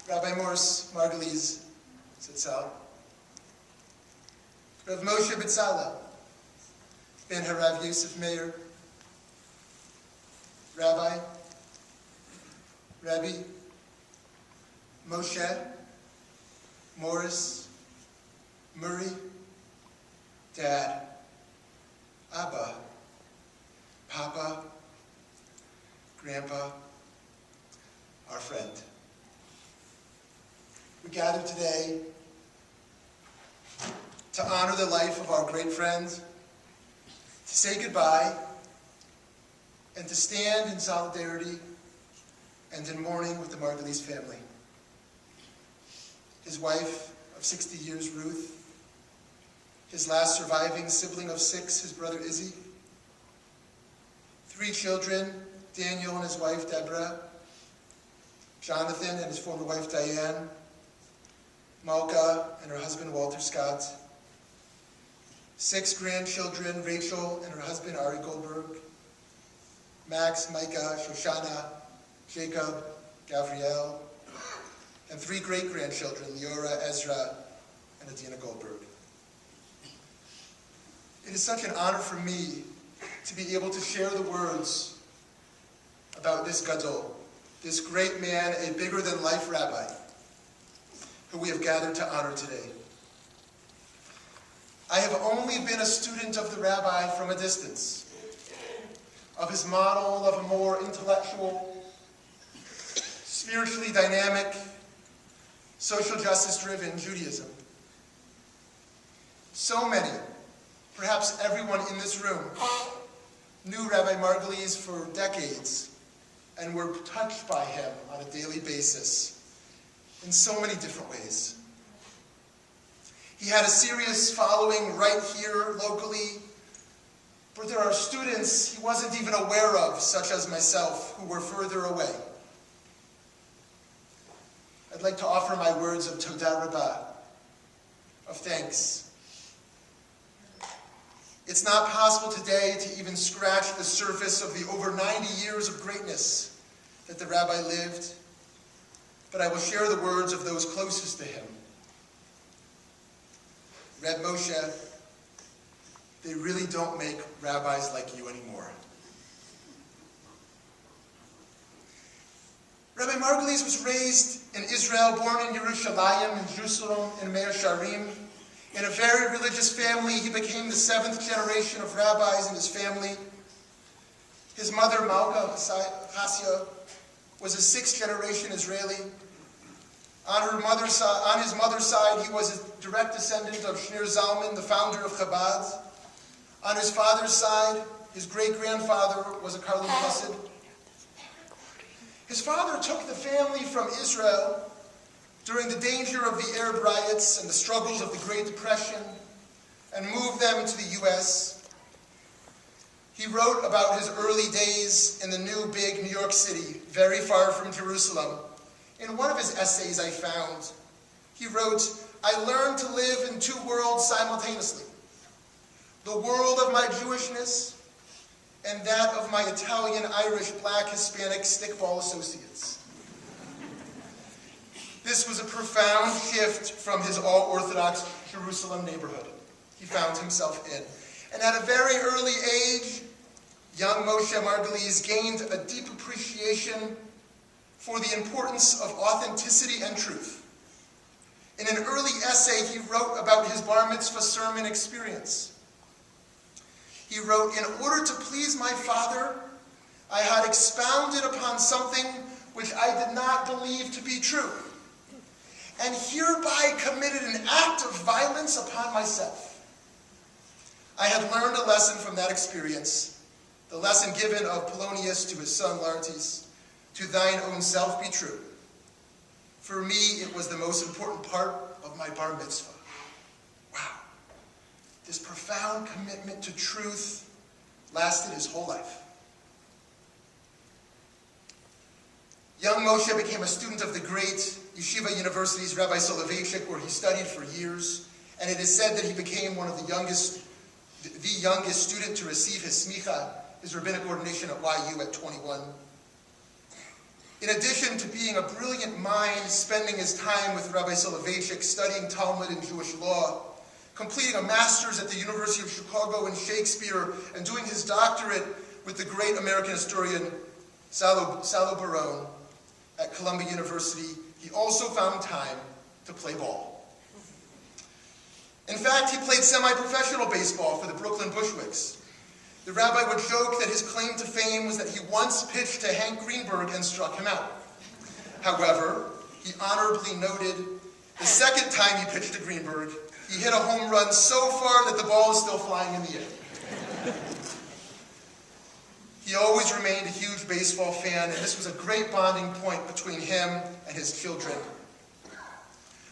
Rabbi Morris Margolies, Zitzal. Rav Moshe Bitzala, Ben Harav Yosef Meir, Rabbi, Moshe, Morris, Murray, Dad, Abba, Papa, Grandpa, our friend. We gather today to honor the life of our great friend, to say goodbye, and to stand in solidarity and in mourning with the Margolies family. His wife of 60 years, Ruth, his last surviving sibling of 6, his brother Izzy, 3 children, Daniel and his wife Deborah, Jonathan and his former wife Diane, Malka and her husband Walter Scott, 6 grandchildren, Rachel and her husband Ari Goldberg, Max, Micah, Shoshana, Jacob, Gabrielle, and 3 great-grandchildren, Leora, Ezra, and Adina Goldberg. It is such an honor for me to be able to share the words about this gadol, this great man, a bigger-than-life rabbi, who we have gathered to honor today. I have only been a student of the rabbi from a distance, of his model of a more intellectual, spiritually dynamic, social justice-driven Judaism. So many, perhaps everyone in this room, knew Rabbi Margolies for decades and were touched by him on a daily basis in so many different ways. He had a serious following right here locally, but there are students he wasn't even aware of, such as myself, who were further away. I'd like to offer my words of Todah Rabbah, of thanks. It's not possible today to even scratch the surface of the over 90 years of greatness that the rabbi lived, but I will share the words of those closest to him. Reb Moshe, they really don't make rabbis like you anymore. Rabbi Margolies was raised in Israel, born in Yerushalayim, in Jerusalem, in Meir Sharim. In a very religious family, he became the 7th generation of rabbis in his family. His mother, Malka Chassia, was a 6th generation Israeli. On his mother's side, he was a direct descendant of Shneur Zalman, the founder of Chabad. On his father's side, his great-grandfather was a Karlin Chassid. His father took the family from Israel during the danger of the Arab riots and the struggles of the Great Depression and moved them into the U.S. He wrote about his early days in the new big New York City, very far from Jerusalem. In one of his essays I found, he wrote, "I learned to live in 2 worlds simultaneously, the world of my Jewishness and that of my Italian, Irish, Black, Hispanic stickball associates." This was a profound shift from his all-Orthodox Jerusalem neighborhood he found himself in. And at a very early age, young Moshe Margolies gained a deep appreciation for the importance of authenticity and truth. In an early essay, he wrote about his bar mitzvah sermon experience. He wrote, "In order to please my father, I had expounded upon something which I did not believe to be true, and hereby committed an act of violence upon myself. I had learned a lesson from that experience, the lesson given of Polonius to his son Laertes, to thine own self be true. For me, it was the most important part of my bar mitzvah." Wow. This profound commitment to truth lasted his whole life. Young Moshe became a student of the great Yeshiva University's Rabbi Soloveitchik, where he studied for years, and it is said that he became one of the youngest student to receive his smicha, his rabbinic ordination at YU at 21. In addition to being a brilliant mind, spending his time with Rabbi Soloveitchik, studying Talmud and Jewish law, completing a master's at the University of Chicago in Shakespeare, and doing his doctorate with the great American historian Salo Barone at Columbia University, he also found time to play ball. In fact, he played semi-professional baseball for the Brooklyn Bushwicks. The rabbi would joke that his claim to fame was that he once pitched to Hank Greenberg and struck him out. However, he honorably noted the second time he pitched to Greenberg, he hit a home run so far that the ball is still flying in the air. He always remained a huge baseball fan, and this was a great bonding point between him and his children.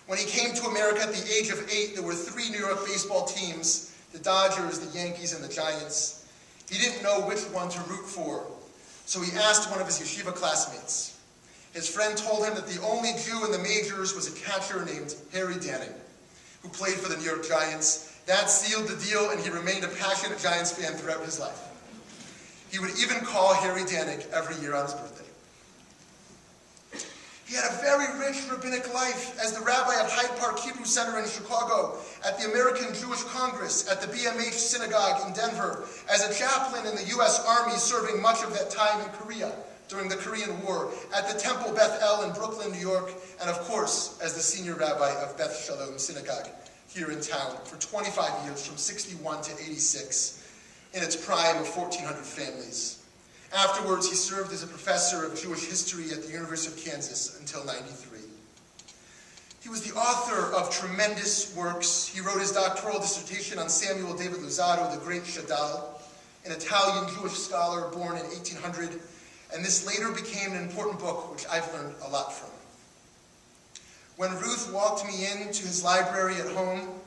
When he came to America at the age of 8, there were 3 New York baseball teams, the Dodgers, the Yankees, and the Giants. He didn't know which one to root for, so he asked one of his yeshiva classmates. His friend told him that the only Jew in the majors was a catcher named Harry Danning, who played for the New York Giants. That sealed the deal, and he remained a passionate Giants fan throughout his life. He would even call Harry Danik every year on his birthday. He had a very rich rabbinic life as the rabbi of Hyde Park Hebrew Center in Chicago, at the American Jewish Congress, at the BMH Synagogue in Denver, as a chaplain in the U.S. Army serving much of that time in Korea during the Korean War, at the Temple Beth El in Brooklyn, New York, and of course, as the senior rabbi of Beth Shalom Synagogue here in town for 25 years, from 61 to 86, in its prime of 1,400 families. Afterwards, he served as a professor of Jewish history at the University of Kansas until '93. He was the author of tremendous works. He wrote his doctoral dissertation on Samuel David Luzzatto, the great Shadal, an Italian Jewish scholar born in 1800, and this later became an important book, which I've learned a lot from. When Ruth walked me into his library at home,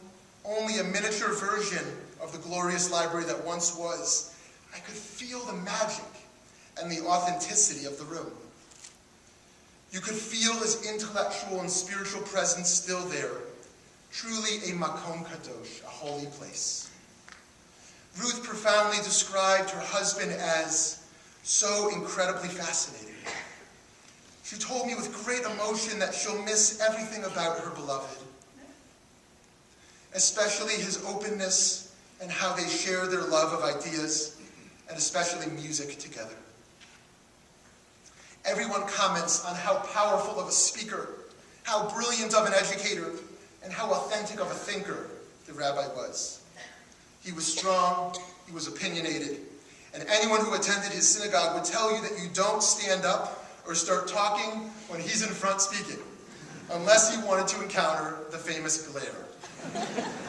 only a miniature version of the glorious library that once was, I could feel the magic and the authenticity of the room. You could feel his intellectual and spiritual presence still there, truly a makom kadosh, a holy place. Ruth profoundly described her husband as so incredibly fascinating. She told me with great emotion that she'll miss everything about her beloved, especially his openness and how they share their love of ideas, and especially music together. Everyone comments on how powerful of a speaker, how brilliant of an educator, and how authentic of a thinker the rabbi was. He was strong, he was opinionated, and anyone who attended his synagogue would tell you that you don't stand up or start talking when he's in front speaking, unless he wanted to encounter the famous glare.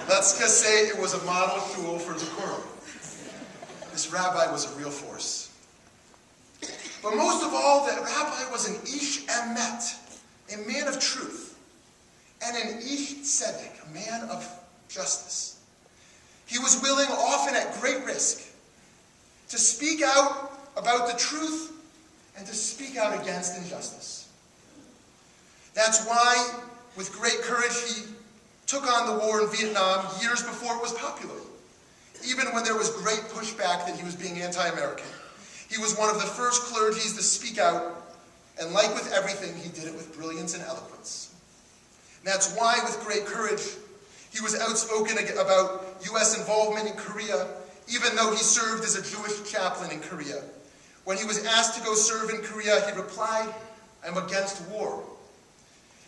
Let's just say it was a model shul for decorum. This rabbi was a real force. But most of all, that rabbi was an ish emet, a man of truth, and an ish tzedek, a man of justice. He was willing, often at great risk, to speak out about the truth and to speak out against injustice. That's why, with great courage, he took on the war in Vietnam years before it was popular, even when there was great pushback that he was being anti-American. He was one of the first clergies to speak out, and like with everything, he did it with brilliance and eloquence. That's why, with great courage, he was outspoken about U.S. involvement in Korea, even though he served as a Jewish chaplain in Korea. When he was asked to go serve in Korea, he replied, "I'm against war."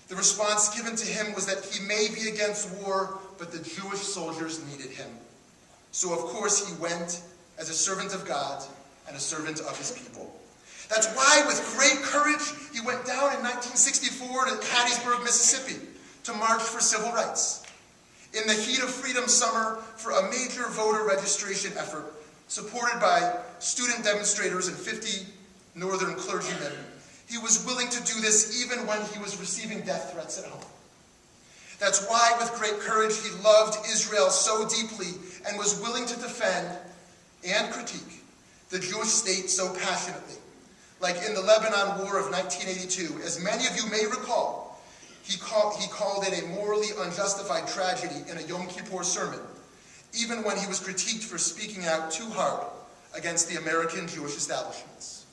The response given to him was that he may be against war, but the Jewish soldiers needed him. So of course he went as a servant of God and a servant of his people. That's why, with great courage, he went down in 1964 to Hattiesburg, Mississippi, to march for civil rights. In the heat of Freedom Summer, for a major voter registration effort, supported by student demonstrators and 50 northern clergymen, he was willing to do this even when he was receiving death threats at home. That's why, with great courage, he loved Israel so deeply and was willing to defend and critique the Jewish state so passionately. Like in the Lebanon War of 1982, as many of you may recall, he called it a morally unjustified tragedy in a Yom Kippur sermon, even when he was critiqued for speaking out too hard against the American Jewish establishments.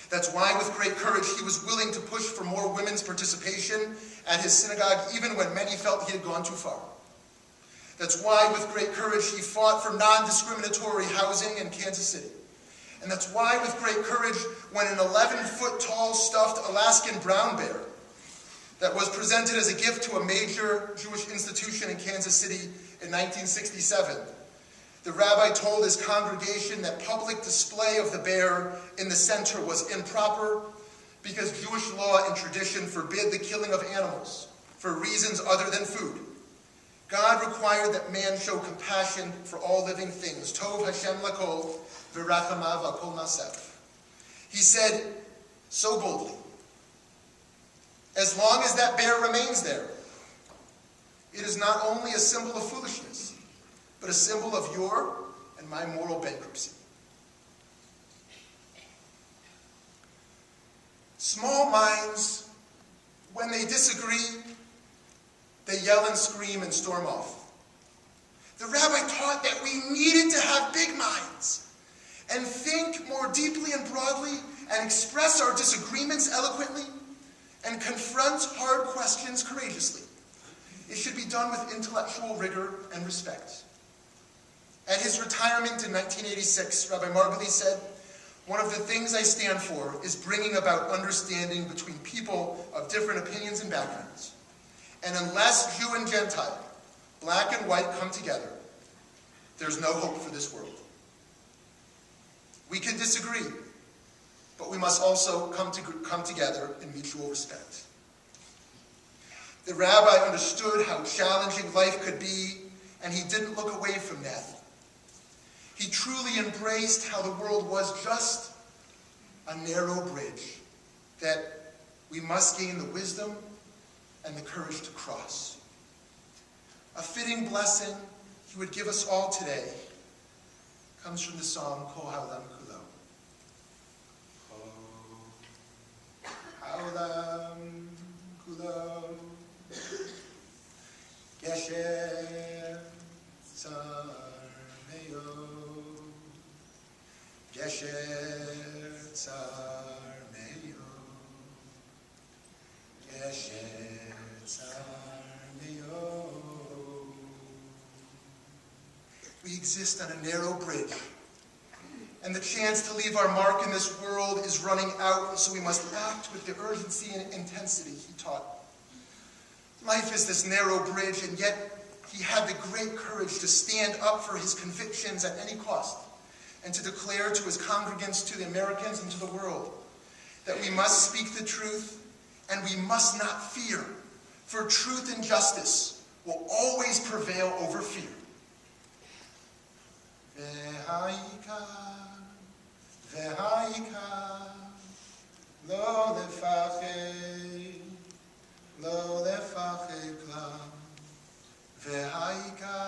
That's why, with great courage, he was willing to push for more women's participation at his synagogue, even when many felt he had gone too far. That's why, with great courage, he fought for non-discriminatory housing in Kansas City. And that's why, with great courage, when an 11-foot-tall stuffed Alaskan brown bear that was presented as a gift to a major Jewish institution in Kansas City in 1967, the rabbi told his congregation that public display of the bear in the center was improper because Jewish law and tradition forbid the killing of animals for reasons other than food. God required that man show compassion for all living things. Tov Hashem lakol v'rachamav akol nasef. He said so boldly, as long as that bear remains there, it is not only a symbol of foolishness, but a symbol of your and my moral bankruptcy. Small minds, when they disagree, they yell and scream and storm off. The rabbi taught that we needed to have big minds and think more deeply and broadly and express our disagreements eloquently and confront hard questions courageously. It should be done with intellectual rigor and respect. At his retirement in 1986, Rabbi Margolies said, "One of the things I stand for is bringing about understanding between people of different opinions and backgrounds. And unless Jew and Gentile, black and white come together, there's no hope for this world." We can disagree, but we must also come together in mutual respect. The rabbi understood how challenging life could be, and he didn't look away from that. He truly embraced how the world was just a narrow bridge that we must gain the wisdom and the courage to cross. A fitting blessing he would give us all today comes from the song Kol Haolam Kulo. Kol Haolam Kulo Gesher Tzarmeyo Gesher Tzarmeyo Gesher Tzarmeyo. We exist on a narrow bridge, and the chance to leave our mark in this world is running out, so we must act with the urgency and intensity he taught. Life is this narrow bridge, and yet he had the great courage to stand up for his convictions at any cost, and to declare to his congregants, to the Americans, and to the world that we must speak the truth, and we must not fear, for truth and justice will always prevail over fear. V'ha'ikar, lo lefachei klam. V'ha'ikar,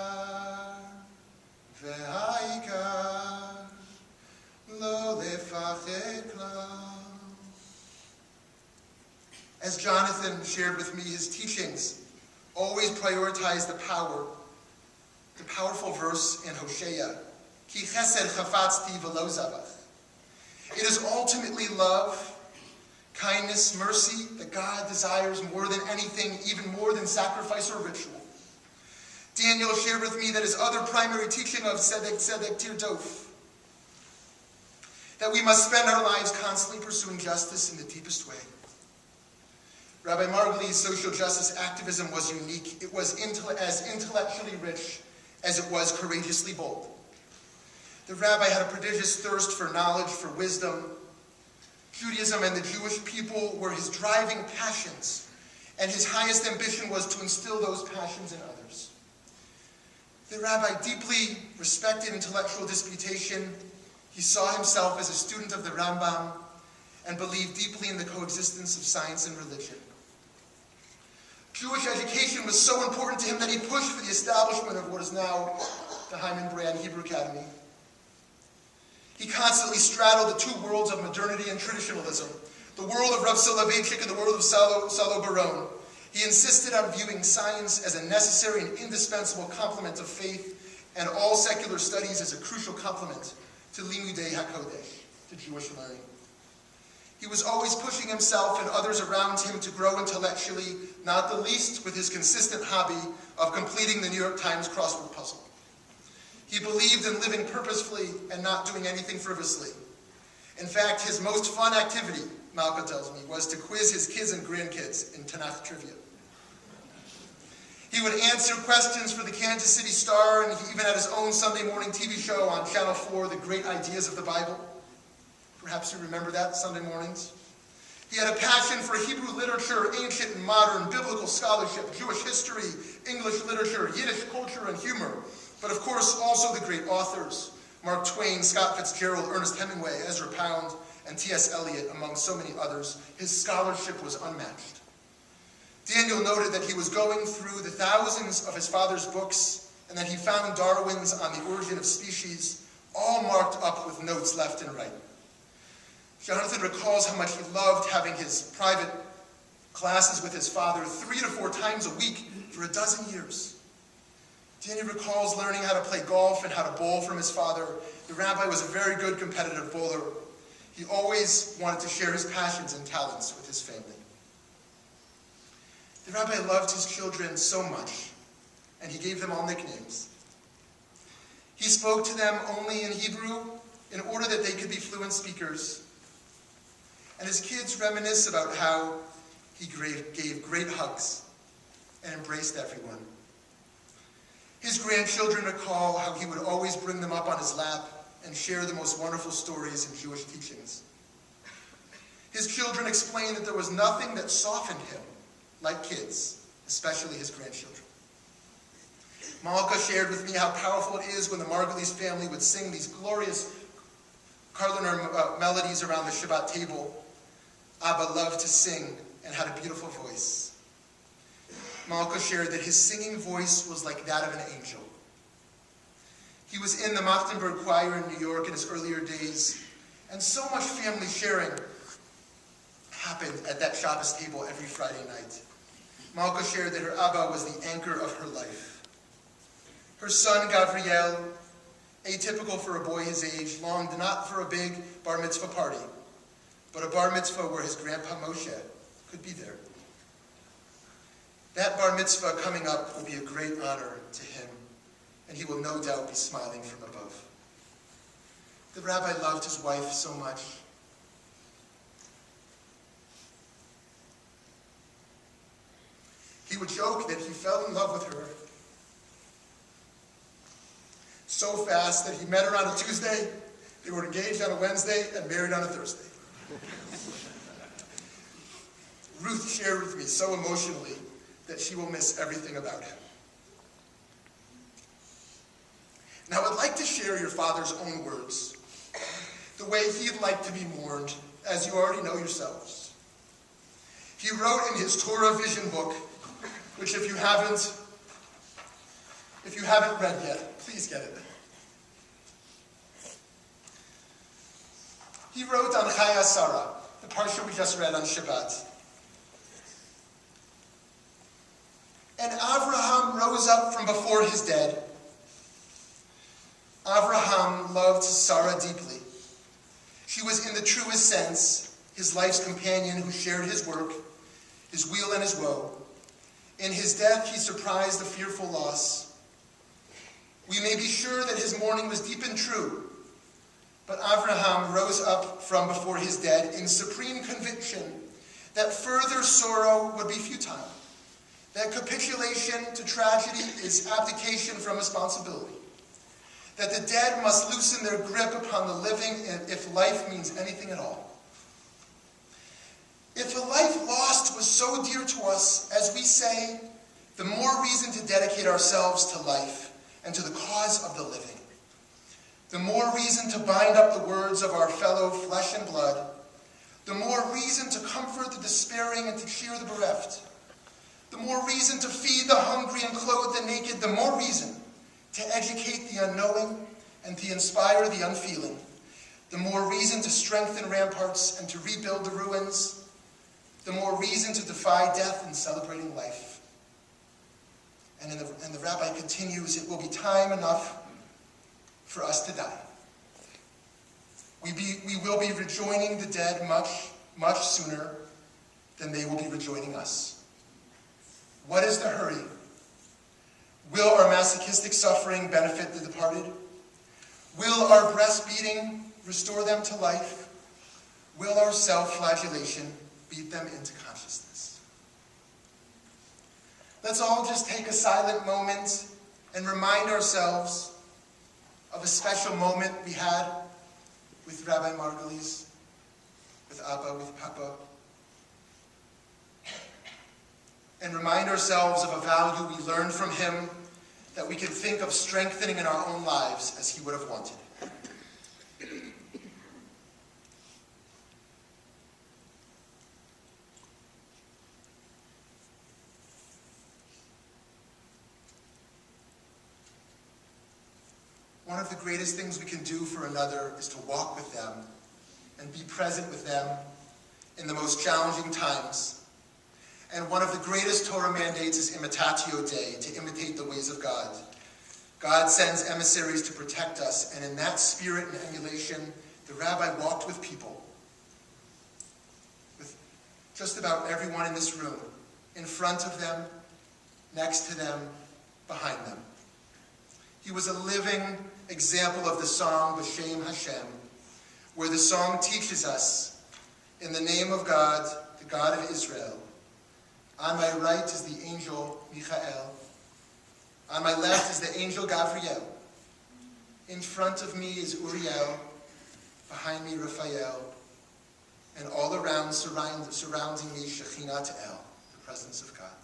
lo lefachei klam. As Jonathan shared with me, his teachings always prioritize the powerful verse in Hosea, Ki chesed chafatzti v'lo zavach. It is ultimately love, kindness, mercy that God desires more than anything, even more than sacrifice or ritual. Daniel shared with me that his other primary teaching of Tzedek Tzedek Tirdof, that we must spend our lives constantly pursuing justice in the deepest way. Rabbi Margolies' social justice activism was unique. It was as intellectually rich as it was courageously bold. The rabbi had a prodigious thirst for knowledge, for wisdom. Judaism and the Jewish people were his driving passions, and his highest ambition was to instill those passions in others. The rabbi deeply respected intellectual disputation. He saw himself as a student of the Rambam and believed deeply in the coexistence of science and religion. Jewish education was so important to him that he pushed for the establishment of what is now the Hyman Brand Hebrew Academy. He constantly straddled the two worlds of modernity and traditionalism, the world of Rav Soloveitchik and the world of Salo Baron. He insisted on viewing science as a necessary and indispensable complement of faith, and all secular studies as a crucial complement to Limudei HaKodesh, to Jewish learning. He was always pushing himself and others around him to grow intellectually, not the least with his consistent hobby of completing the New York Times crossword puzzle. He believed in living purposefully and not doing anything frivolously. In fact, his most fun activity, Malka tells me, was to quiz his kids and grandkids in Tanakh trivia. He would answer questions for the Kansas City Star, and he even had his own Sunday morning TV show on Channel 4, The Great Ideas of the Bible. Perhaps you remember that, Sunday mornings. He had a passion for Hebrew literature, ancient and modern, biblical scholarship, Jewish history, English literature, Yiddish culture and humor, but of course also the great authors, Mark Twain, Scott Fitzgerald, Ernest Hemingway, Ezra Pound, and T.S. Eliot, among so many others. His scholarship was unmatched. Daniel noted that he was going through the thousands of his father's books and that he found Darwin's On the Origin of Species, all marked up with notes left and right. Jonathan recalls how much he loved having his private classes with his father 3 to 4 times a week for a dozen years. Daniel recalls learning how to play golf and how to bowl from his father. The rabbi was a very good competitive bowler. He always wanted to share his passions and talents with his family. The rabbi loved his children so much, and he gave them all nicknames. He spoke to them only in Hebrew in order that they could be fluent speakers. And his kids reminisce about how he gave great hugs and embraced everyone. His grandchildren recall how he would always bring them up on his lap and share the most wonderful stories and Jewish teachings. His children explained that there was nothing that softened him like kids, especially his grandchildren. Malka shared with me how powerful it is when the Margolies family would sing these glorious Karliner melodies around the Shabbat table. Abba loved to sing and had a beautiful voice. Malka shared that his singing voice was like that of an angel. He was in the Machtenberg Choir in New York in his earlier days, and so much family sharing happened at that Shabbos table every Friday night. Malka shared that her Abba was the anchor of her life. Her son, Gavriel, atypical for a boy his age, longed not for a big bar mitzvah party, but a bar mitzvah where his grandpa Moshe could be there. That bar mitzvah coming up will be a great honor to him, and he will no doubt be smiling from above. The rabbi loved his wife so much. He would joke that he fell in love with her so fast that he met her on a Tuesday, they were engaged on a Wednesday, and married on a Thursday. Ruth shared with me so emotionally that she will miss everything about him. Now I'd like to share your father's own words, the way he'd like to be mourned, as you already know yourselves. He wrote in his Torah vision book, which if you haven't read yet, please get it. He wrote on Chaya Sarah, the parsha we just read on Shabbat. And Avraham rose up from before his dead. Avraham loved Sarah deeply. She was in the truest sense his life's companion who shared his work, his weal and his woe. In his death he surprised the fearful loss. We may be sure that his mourning was deep and true, but Avraham rose up from before his dead in supreme conviction that further sorrow would be futile, that capitulation to tragedy is abdication from responsibility, that the dead must loosen their grip upon the living if life means anything at all. If a life lost was so dear to us, as we say, the more reason to dedicate ourselves to life and to the cause of the living. The more reason to bind up the words of our fellow flesh and blood. The more reason to comfort the despairing and to cheer the bereft. The more reason to feed the hungry and clothe the naked. The more reason to educate the unknowing and to inspire the unfeeling. The more reason to strengthen ramparts and to rebuild the ruins. The more reason to defy death in celebrating life. And the rabbi continues, it will be time enough for us to die. We will be rejoining the dead much, much sooner than they will be rejoining us. What is the hurry? Will our masochistic suffering benefit the departed? Will our breastbeating restore them to life? Will our self-flagellation beat them into consciousness? Let's all just take a silent moment and remind ourselves of a special moment we had with Rabbi Margolies, with Abba, with Papa, and remind ourselves of a value we learned from him that we could think of strengthening in our own lives as he would have wanted. One of the greatest things we can do for another is to walk with them and be present with them in the most challenging times. And one of the greatest Torah mandates is imitatio Dei, to imitate the ways of God. God sends emissaries to protect us, and in that spirit and emulation, the rabbi walked with people, with just about everyone in this room, in front of them, next to them, behind them. He was a living example of the song B'Shem Hashem, where the song teaches us, in the name of God, the God of Israel. On my right is the angel Michael. On my left is the angel Gabriel. In front of me is Uriel. Behind me Raphael. And all around, surrounding me, Shekhinat El, the presence of God.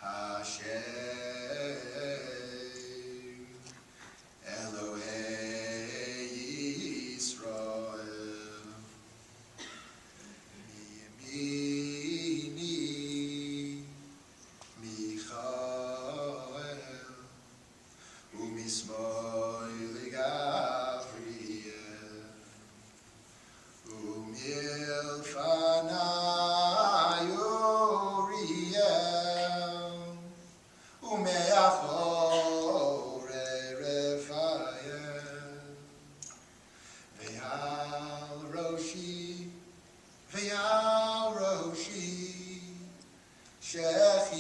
Hashem Elohei Yisrael Miyamini Michael Umismoili Gabriel Umilfanai Uriel Umeachore Raphael Ve'al Roshi Shechinat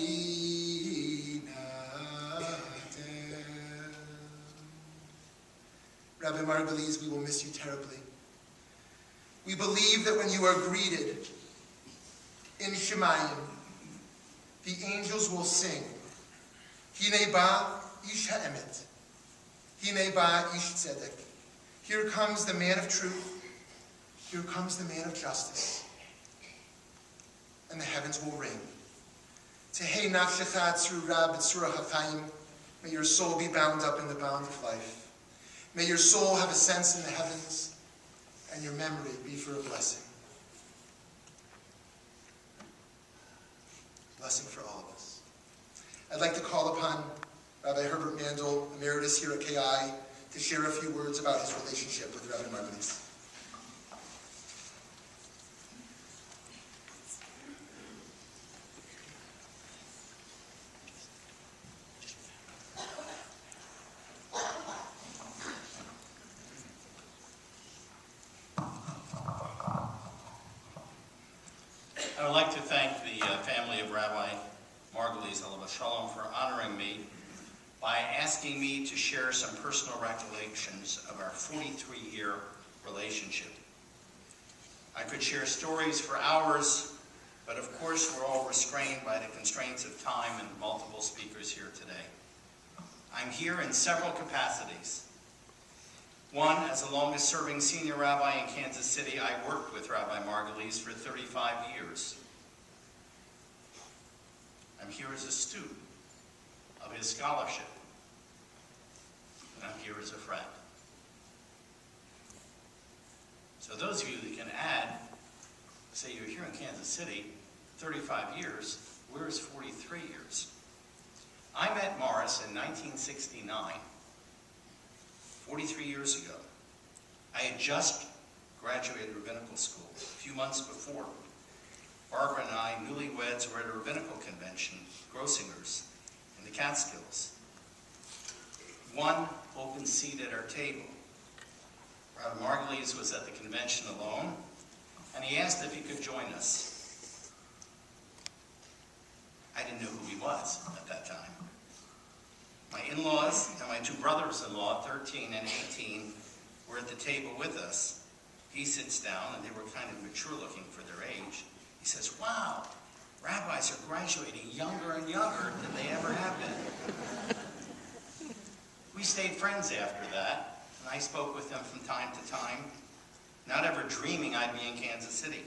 El. Rabbi Margolies, we will miss you terribly. We believe that when you are greeted in Shemayim, the angels will sing, Hine ba ish ha'emet, Hine ba ish tzedek. Here comes the man of truth, here comes the man of justice. And the heavens will ring. Tehei nafshecha tzru rab b'tzura ha'chaim. May your soul be bound up in the bond of life. May your soul have a sense in the heavens, and your memory be for a blessing. Blessing for all of us. I'd like to call upon Rabbi Herbert Mandl, emeritus here at KI, to share a few words about his relationship with Rabbi Margolies. I would like to thank the family of Rabbi Margolies for honoring me by asking me to share some personal recollections of our 43-year relationship. I could share stories for hours, but of course we're all restrained by the constraints of time and multiple speakers here today. I'm here in several capacities. One, as the longest-serving senior rabbi in Kansas City, I worked with Rabbi Margolies for 35 years. I'm here as a student of his scholarship, and I'm here as a friend. So those of you that can add, say you're here in Kansas City, 35 years, where's 43 years? I met Morris in 1969, 43 years ago. I had just graduated rabbinical school a few months before. Barbara and I, newlyweds, were at a rabbinical convention, Grossinger's, in the Catskills. One open seat at our table. Rabbi Margolies was at the convention alone, and he asked if he could join us. I didn't know who he was at that time. My in-laws and my two brothers-in-law, 13 and 18, were at the table with us. He sits down, and they were kind of mature-looking for their age. He says, wow, rabbis are graduating younger and younger than they ever have been. We stayed friends after that, and I spoke with them from time to time, not ever dreaming I'd be in Kansas City.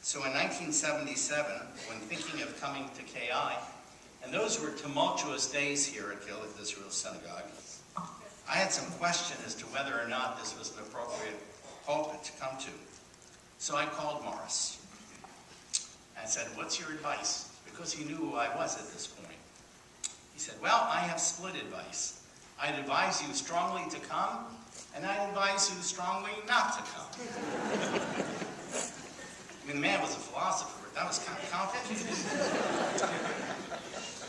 So in 1977, when thinking of coming to KI, and those were tumultuous days here at Kehilath Israel Synagogue, I had some question as to whether or not this was an appropriate pulpit to come to. So I called Morris and said, what's your advice? Because he knew who I was at this point. He said, well, I have split advice. I'd advise you strongly to come, and I'd advise you strongly not to come. I mean, the man was a philosopher. That was kind of complicated.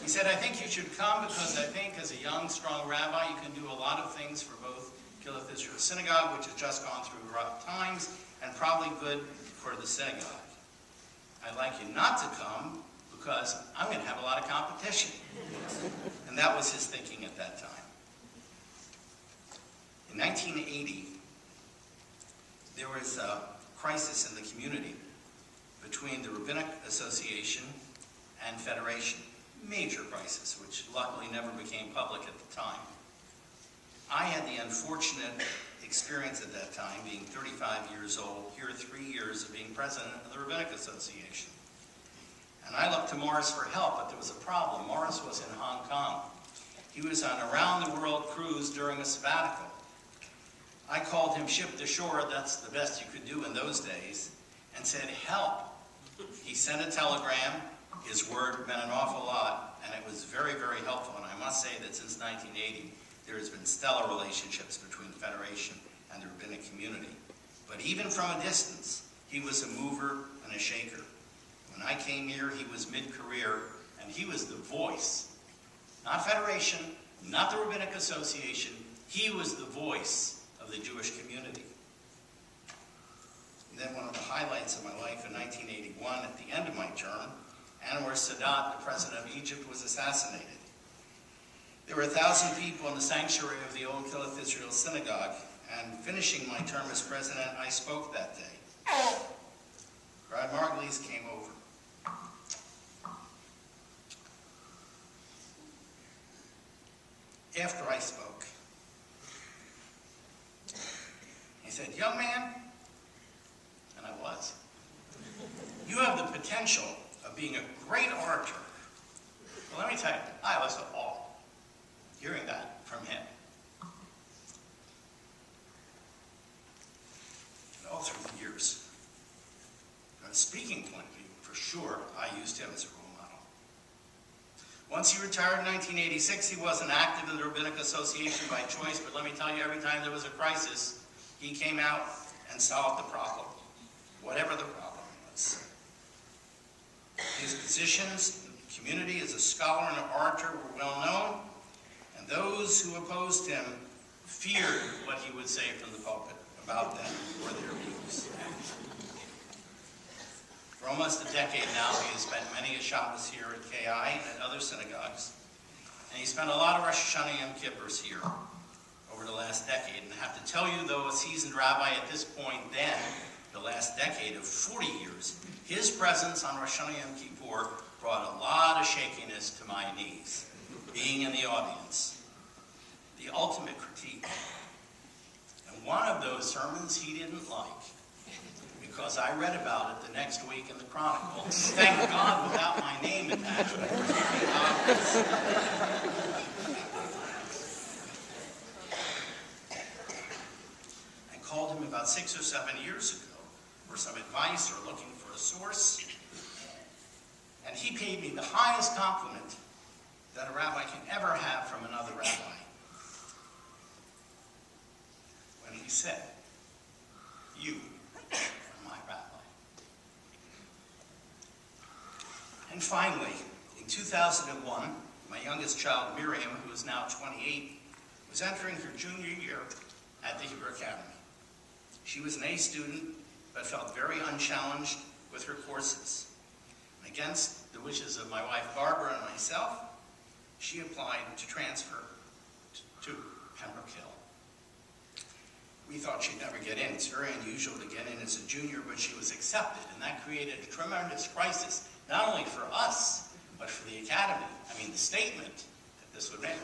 He said, I think you should come because I think as a young, strong rabbi, you can do a lot of things for both Kehilath Israel Synagogue, which has just gone through rough times, and probably good for the synagogue. I'd like you not to come because I'm going to have a lot of competition. And that was his thinking at that time. In 1980, there was a crisis in the community between the Rabbinic Association and Federation. Major crisis, which luckily never became public at the time. I had the unfortunate experience at that time, being 35 years old, here 3 years of being president of the Rabbinic Association. And I looked to Morris for help, but there was a problem. Morris was in Hong Kong. He was on a round-the-world cruise during a sabbatical. I called him ship to shore, that's the best you could do in those days, and said, help. He sent a telegram. His word meant an awful lot, and it was very, very helpful. And I must say that since 1980, there has been stellar relationships between the Federation and the rabbinic community. But even from a distance, he was a mover and a shaker. When I came here, he was mid-career, and he was the voice. Not Federation, not the Rabbinic Association. He was the voice of the Jewish community. And then one of the highlights of my life in 1981, at the end of my term, Anwar Sadat, the president of Egypt, was assassinated. There were 1,000 people in the sanctuary of the old Kehilath Israel Synagogue, and finishing my term as president, I spoke that day. Rabbi Margolies came over. After I spoke, he said, young man, and I was, you have the potential of being a great orator. Well, let me tell you, I was appalled hearing that from him. And all through the years, from a speaking point of view, for sure, I used him as a role model. Once he retired in 1986, he wasn't active in the Rabbinic Association by choice, but let me tell you, every time there was a crisis, he came out and solved the problem, whatever the problem was. His positions in the community as a scholar and an orator were well known, and those who opposed him feared what he would say from the pulpit about them or their views. For almost a decade now, he has spent many a Shabbos here at KI and at other synagogues. And he spent a lot of Rosh Hashanah Yom Kippurs here over the last decade. And I have to tell you, though a seasoned rabbi at this point then, the last decade of 40 years, his presence on Rosh Hashanah Yom Kippur brought a lot of shakiness to my knees, being in the audience. The ultimate critique. And one of those sermons he didn't like, because I read about it the next week in the Chronicle. Thank God without my name attached. I called him about 6 or 7 years ago for some advice or looking for a source. And he paid me the highest compliment that a rabbi can ever have from another rabbi. When he said, "You are my rabbi." And finally, in 2001, my youngest child, Miriam, who is now 28, was entering her junior year at the Hebrew Academy. She was an A student, but felt very unchallenged with her courses. And against the wishes of my wife, Barbara, and myself, she applied to transfer to Pembroke Hill. We thought she'd never get in. It's very unusual to get in as a junior, but she was accepted, and that created a tremendous crisis, not only for us, but for the academy. I mean, the statement that this would make.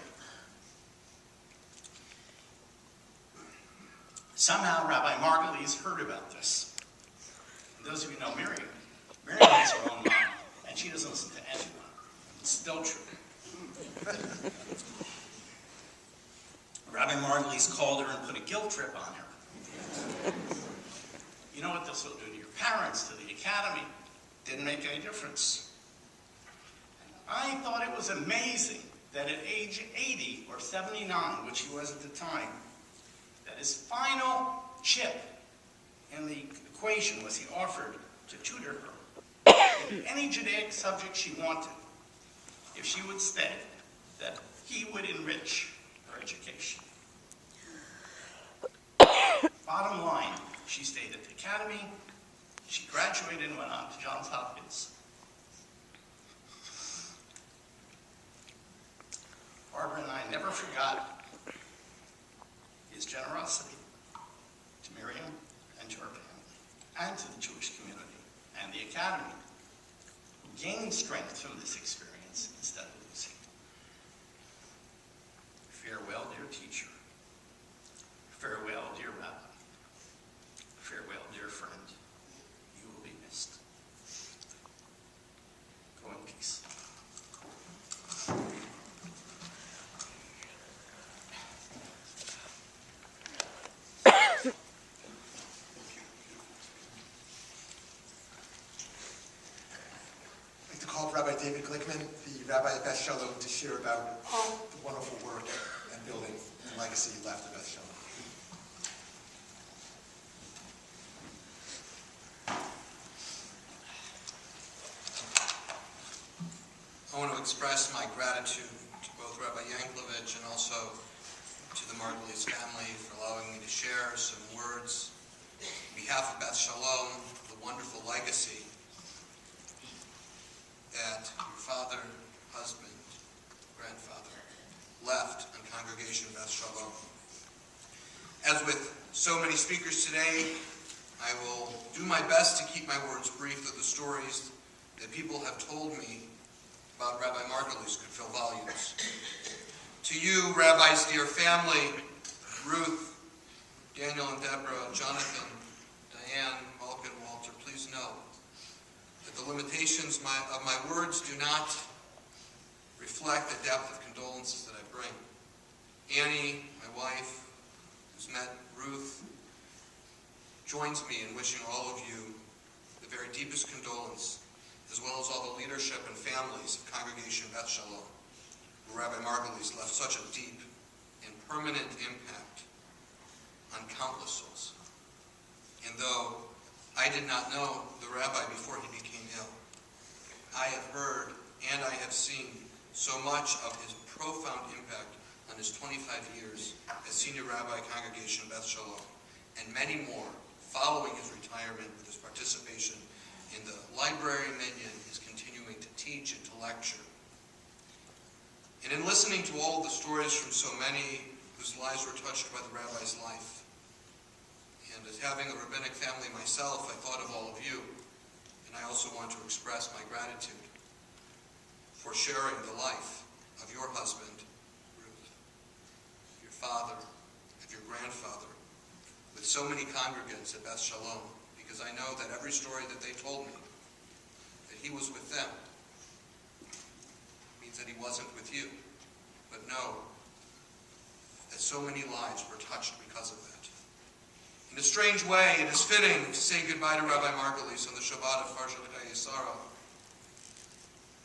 Somehow, Rabbi Margolies heard about this. And those of you who know Miriam has her own mind, and she doesn't listen to anyone. It's still true. Rabbi Margolies called her and put a guilt trip on her. You know what this will do to your parents, to the academy? Didn't make any difference. I thought it was amazing that at age 80 or 79, which he was at the time, that his final chip in the equation was he offered to tutor her in any Judaic subject she wanted, if she would stay, that he would enrich her education. Bottom line, she stayed at the academy, she graduated and went on to Johns Hopkins. Barbara and I never forgot his generosity to Miriam and to her family, and to the Jewish community and the academy, who gained strength from this experience instead of losing. Farewell, dear teacher. Farewell, dear rabbi. Farewell, dear friend. You will be missed. Go in peace. I'd like to call Rabbi David Glickman, the Rabbi at Beth Shalom, to share about the wonderful work and building and legacy he left at Beth Shalom. I want to express my gratitude to both Rabbi Yanklowitz and also to the Margolies family for allowing me to share some words on behalf of Beth Shalom, the wonderful legacy that your father, husband, grandfather left on Congregation Beth Shalom. As with so many speakers today, I will do my best to keep my words brief, that the stories that people have told me about Rabbi Margolies could fill volumes. To you, Rabbi's dear family, Ruth, Daniel and Deborah, Jonathan, Diane, Malkin, Walter, please know that the limitations of my words do not reflect the depth of condolences that I bring. Annie, my wife, who's met Ruth, joins me in wishing all of you the very deepest condolence, as well as all the leadership and families of Congregation Beth Shalom, where Rabbi Margolies left such a deep and permanent impact on countless souls. And though I did not know the rabbi before he became ill, I have heard and I have seen so much of his profound impact on his 25 years as senior rabbi at Congregation Beth Shalom, and many more following his retirement with his participation in the library minyan, is continuing to teach and to lecture. And in listening to all of the stories from so many whose lives were touched by the rabbi's life, and as having a rabbinic family myself, I thought of all of you, and I also want to express my gratitude for sharing the life of your husband, Ruth, your father, of your grandfather, with so many congregants at Beth Shalom, because I know that every story that they told me, that he was with them, means that he wasn't with you. But know that so many lives were touched because of that. In a strange way, it is fitting to say goodbye to Rabbi Margolies on the Shabbat of Parshat Chayei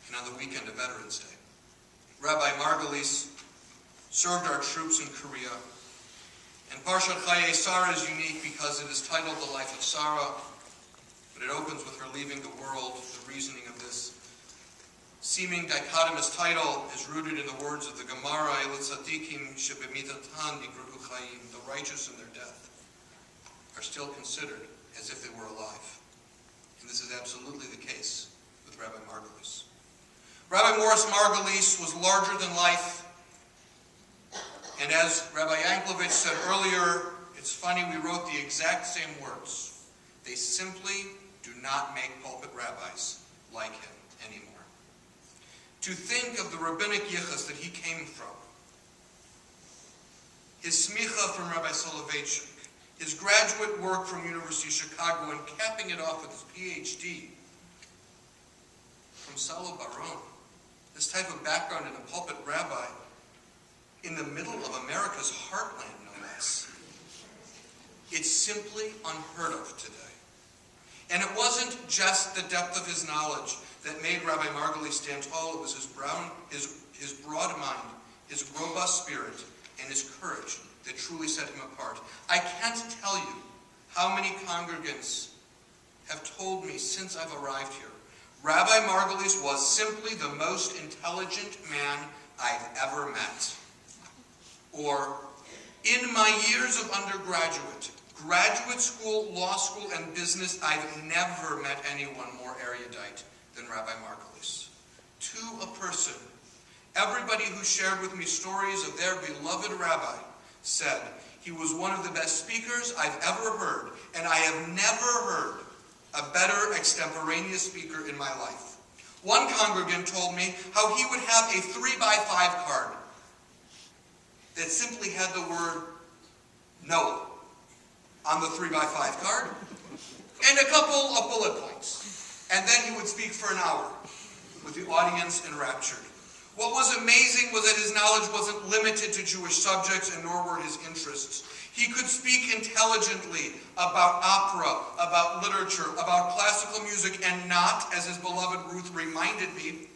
and on the weekend of Veterans Day. Rabbi Margolies served our troops in Korea, and Parshat Chayei is unique because it is titled The Life of Sarah, but it opens with her leaving the world. The reasoning of this seeming dichotomous title is rooted in the words of the Gemara, El tzadikim shebemidatan nikru chayim, the righteous in their death are still considered as if they were alive. And this is absolutely the case with Rabbi Margolies. Rabbi Morris Margolies was larger than life, and as Rabbi Yanklowitz said earlier, it's funny, we wrote the exact same words. They simply do not make pulpit rabbis like him anymore. To think of the rabbinic yichus that he came from, his smicha from Rabbi Soloveitchik, his graduate work from University of Chicago, and capping it off with his PhD from Salo Baron, this type of background in a pulpit rabbi in the middle of America's heartland, no less. It's simply unheard of today. And it wasn't just the depth of his knowledge that made Rabbi Margolies stand tall. It was his broad mind, his robust spirit, and his courage that truly set him apart. I can't tell you how many congregants have told me since I've arrived here, Rabbi Margolies was simply the most intelligent man I've ever met. Or, in my years of undergraduate, graduate school, law school, and business, I've never met anyone more erudite than Rabbi Margolies. To a person, everybody who shared with me stories of their beloved rabbi said he was one of the best speakers I've ever heard, and I have never heard a better extemporaneous speaker in my life. One congregant told me how he would have a 3x5 card that simply had the word Noah on the 3x5 card and a couple of bullet points. And then he would speak for an hour with the audience enraptured. What was amazing was that his knowledge wasn't limited to Jewish subjects, and nor were his interests. He could speak intelligently about opera, about literature, about classical music, and not, as his beloved Ruth reminded me,